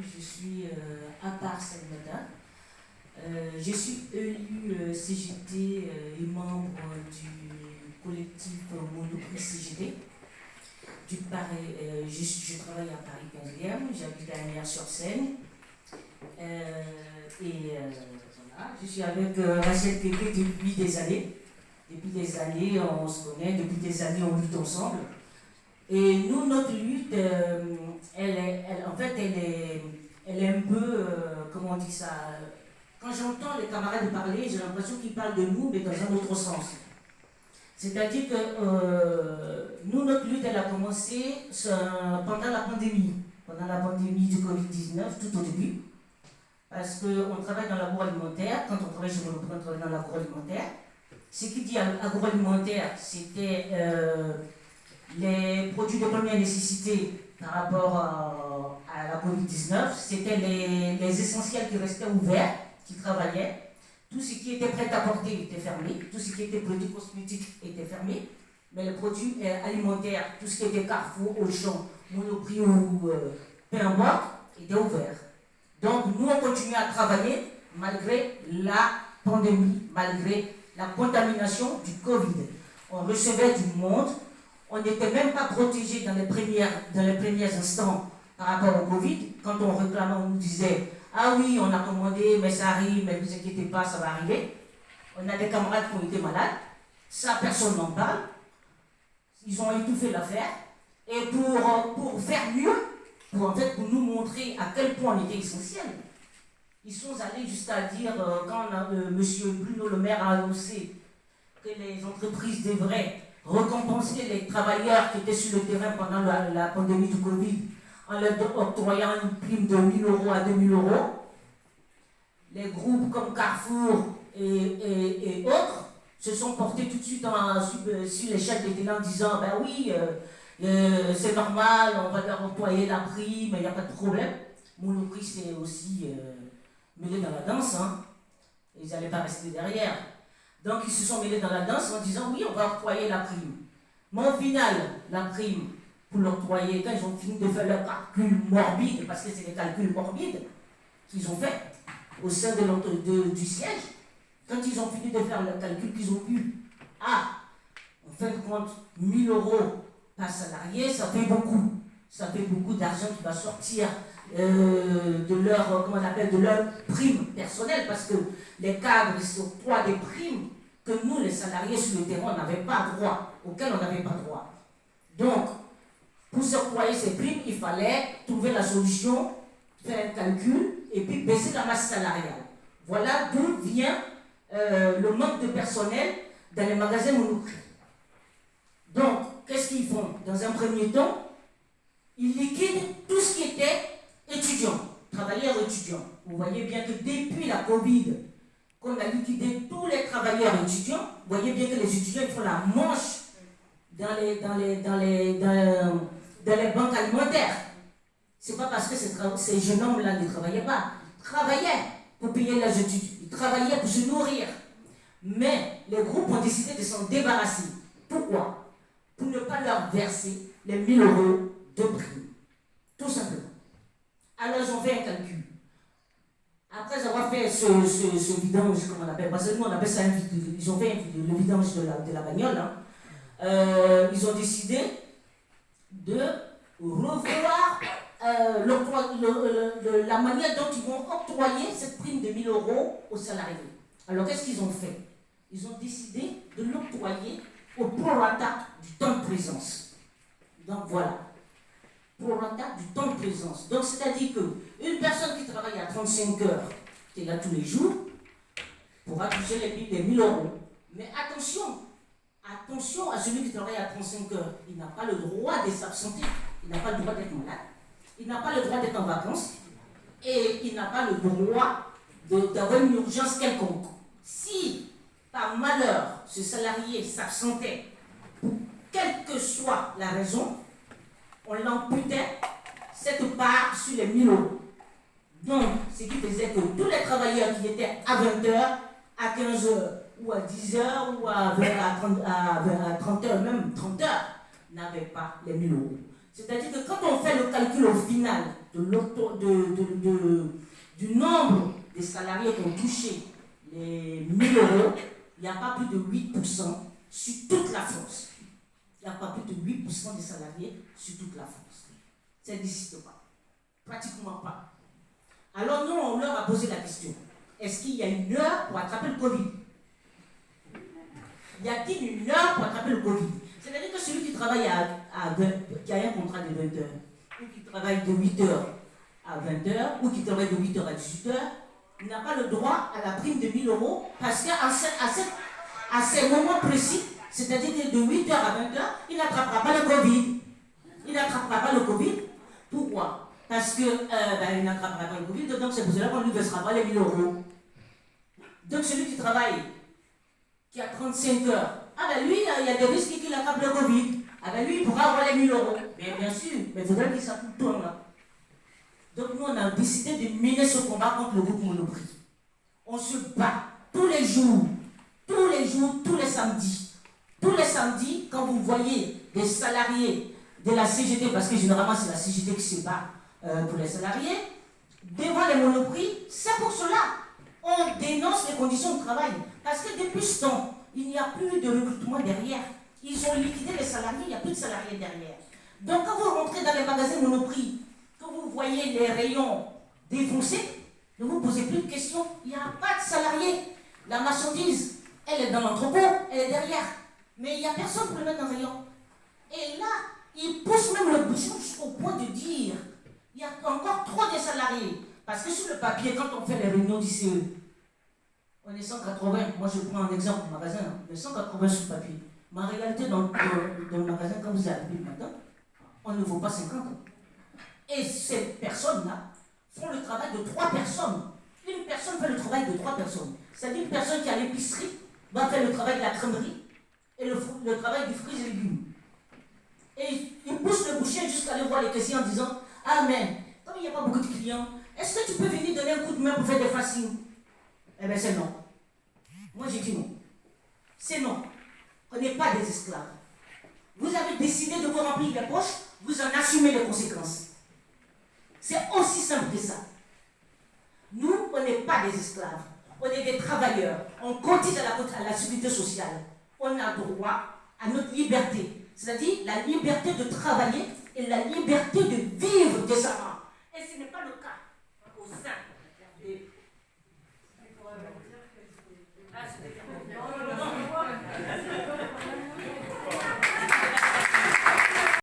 je suis Apar Salvata. Je suis élue CGT et membre du collectif Monoprix CGT. Je travaille à Paris 15e, j'habite à Anières-sur-Seine. Voilà, je suis avec Rachel Pépé depuis des années. Depuis des années, on se connaît, depuis des années, on lutte ensemble. Et nous, notre lutte, elle est un peu, comment on dit ça, quand j'entends les camarades parler, j'ai l'impression qu'ils parlent de nous, mais dans un autre sens. C'est-à-dire que nous, notre lutte, elle a commencé pendant la pandémie du Covid-19, tout au début, parce qu'on travaille dans l'agroalimentaire. Quand on travaille chez Monoprix, on travaille dans l'agroalimentaire. Ce qui dit agroalimentaire, c'était les produits de première nécessité par rapport à la Covid-19, c'était les essentiels qui restaient ouverts, qui travaillaient. Tout ce qui était prêt à porter était fermé, tout ce qui était produits cosmétiques était fermé, mais les produits alimentaires, tout ce qui était Carrefour, Auchan, Monoprix ou peu importe, était ouvert. Donc nous, on continuait à travailler malgré la pandémie, malgré la contamination du Covid. On recevait du monde, on n'était même pas protégé dans les premiers instants par rapport au Covid. Quand on réclamait, on nous disait « Ah oui, on a commandé, mais ça arrive, mais ne vous inquiétez pas, ça va arriver. » On a des camarades qui ont été malades, ça personne n'en parle. Ils ont étouffé l'affaire. Et pour faire mieux, pour nous montrer à quel point on était essentiel, ils sont allés jusqu'à dire, quand M. Bruno Le Maire a annoncé que les entreprises devraient récompenser les travailleurs qui étaient sur le terrain pendant la pandémie du Covid en leur octroyant une prime de 1 000 € à 2 000 €. Les groupes comme Carrefour et autres se sont portés tout de suite sur l'échelle des délais en disant ben oui, c'est normal, on va leur octroyer la prime, il n'y a pas de problème. Monoprix s'est aussi mêlé dans la danse, hein. Ils n'allaient pas rester derrière. Donc ils se sont mêlés dans la danse en disant oui, on va octroyer la prime. Mais au final, la prime, pour l'octroyer, quand ils ont fini de faire leurs calculs morbides, parce que c'est des calculs morbides qu'ils ont fait au sein du siège, quand ils ont fini de faire leurs calculs qu'ils ont eu, en fin de compte, 1 000 € par salarié, ça fait beaucoup. Ça fait beaucoup d'argent qui va sortir de leur prime personnelle, parce que les cadres s'octroient des primes que nous, les salariés sur le terrain, on n'avait pas droit, auxquelles on n'avait pas droit. Donc, pour s'octroyer ces primes, il fallait trouver la solution, faire un calcul et puis baisser la masse salariale. Voilà d'où vient le manque de personnel dans les magasins Monoprix. Donc, qu'est-ce qu'ils font? Dans un premier temps, ils liquident tout ce qui était étudiants, travailleurs étudiants. Vous voyez bien que depuis la Covid, qu'on a liquidé tous les travailleurs étudiants, vous voyez bien que les étudiants ils font la manche dans les banques alimentaires. C'est pas parce que ces jeunes hommes-là ne travaillaient pas. Ils travaillaient pour payer leurs études. Ils travaillaient pour se nourrir. Mais les groupes ont décidé de s'en débarrasser. Pourquoi? Pour ne pas leur verser les 1 000 € de prime. Tout simplement. Alors ils ont fait un calcul. Après avoir fait ce vidange, comme on appelle, parce que nous on appelle ça un vidange, ils ont fait le vidange de la bagnole, hein. Ils ont décidé de revoir la manière dont ils vont octroyer cette prime de 1 000 € aux salariés. Alors qu'est-ce qu'ils ont fait? Ils ont décidé de l'octroyer au prorata du temps de présence. Donc voilà, prorata du temps de présence. Donc c'est-à-dire qu'une personne qui travaille à 35 heures, qui est là tous les jours, pourra toucher les 1 000 €. Mais attention à celui qui travaille à 35 heures. Il n'a pas le droit de s'absenter, il n'a pas le droit d'être malade, il n'a pas le droit d'être en vacances, et il n'a pas le droit d'avoir une urgence quelconque. Si, par malheur, ce salarié s'absentait, pour quelle que soit la raison, on l'amputait cette part sur les 1 000 €. Donc, ce qui faisait que tous les travailleurs qui étaient à 20 h, à 15 h, ou à 10 h, ou à 30 h, même 30 h, n'avaient pas les 1 000 €. C'est-à-dire que quand on fait le calcul au final du nombre des salariés qui ont touché les 1000 euros, il n'y a pas plus de 8% sur toute la France. Il n'y a pas plus de 8% des salariés sur toute la France. Ça n'existe pas. Pratiquement pas. Alors nous, on leur a posé la question. Est-ce qu'il y a une heure pour attraper le Covid? Y a-t-il une heure pour attraper le Covid? C'est-à-dire que celui qui travaille qui a un contrat de 20 heures, ou qui travaille de 8 heures à 20 heures, ou qui travaille de 8 heures à 18 heures, il n'a pas le droit à la prime de 1000 euros parce qu'à ces moments précis, c'est-à-dire que de 8 heures à 20 heures, il n'attrapera pas le Covid. Il n'attrapera pas le Covid. Pourquoi? Parce qu'il n'attrapera pas le Covid, donc c'est pour cela qu'on ne lui versera pas les 1000 euros. Donc celui qui travaille, qui a 35 heures, lui, il y a des risques qu'il attrape le Covid. Lui, il pourra avoir les 1000 euros. Bien sûr, mais il faudrait qu'il s'appuie tout le temps là. Donc nous, on a décidé de mener ce combat contre le groupe Monoprix. On se bat tous les jours, tous les samedis. Tous les samedis, quand vous voyez des salariés de la CGT, parce que généralement c'est la CGT qui se bat pour les salariés, devant les Monoprix, c'est pour cela. On dénonce les conditions de travail. Parce que depuis ce temps, il n'y a plus de recrutement derrière. Ils ont liquidé les salariés, il n'y a plus de salariés derrière. Donc quand vous rentrez dans les magasins Monoprix, que vous voyez les rayons défoncés, ne vous posez plus de questions. Il n'y a pas de salariés. La marchandise, elle est dans l'entrepôt, elle est derrière. Mais il n'y a personne pour le mettre dans le rayon. Et là, ils poussent même le bouchon jusqu'au point de dire il y a encore trop de salariés. Parce que sur le papier, quand on fait les réunions d'ICE, on est 180. Moi, je prends un exemple du magasin. On est 180 sur le papier. Mais en réalité, dans le magasin, quand vous arrivez le matin, on ne vaut pas 50. Et ces personnes-là font le travail de 3 personnes. Une personne fait le travail de 3 personnes. C'est-à-dire une personne qui a l'épicerie va faire le travail de la crèmerie et le travail du fruits et légumes. Et ils poussent le boucher jusqu'à aller voir les caissiers en disant ah, mais comme il n'y a pas beaucoup de clients, est-ce que tu peux venir donner un coup de main pour faire des facines? Eh bien, c'est non. Moi, j'ai dit non. C'est non. On n'est pas des esclaves. Vous avez décidé de vous remplir les poches, vous en assumez les conséquences. C'est aussi simple que ça. Nous, on n'est pas des esclaves. On est des travailleurs. On cotise à la sécurité sociale. On a droit à notre liberté. C'est-à-dire la liberté de travailler et la liberté de vivre décemment.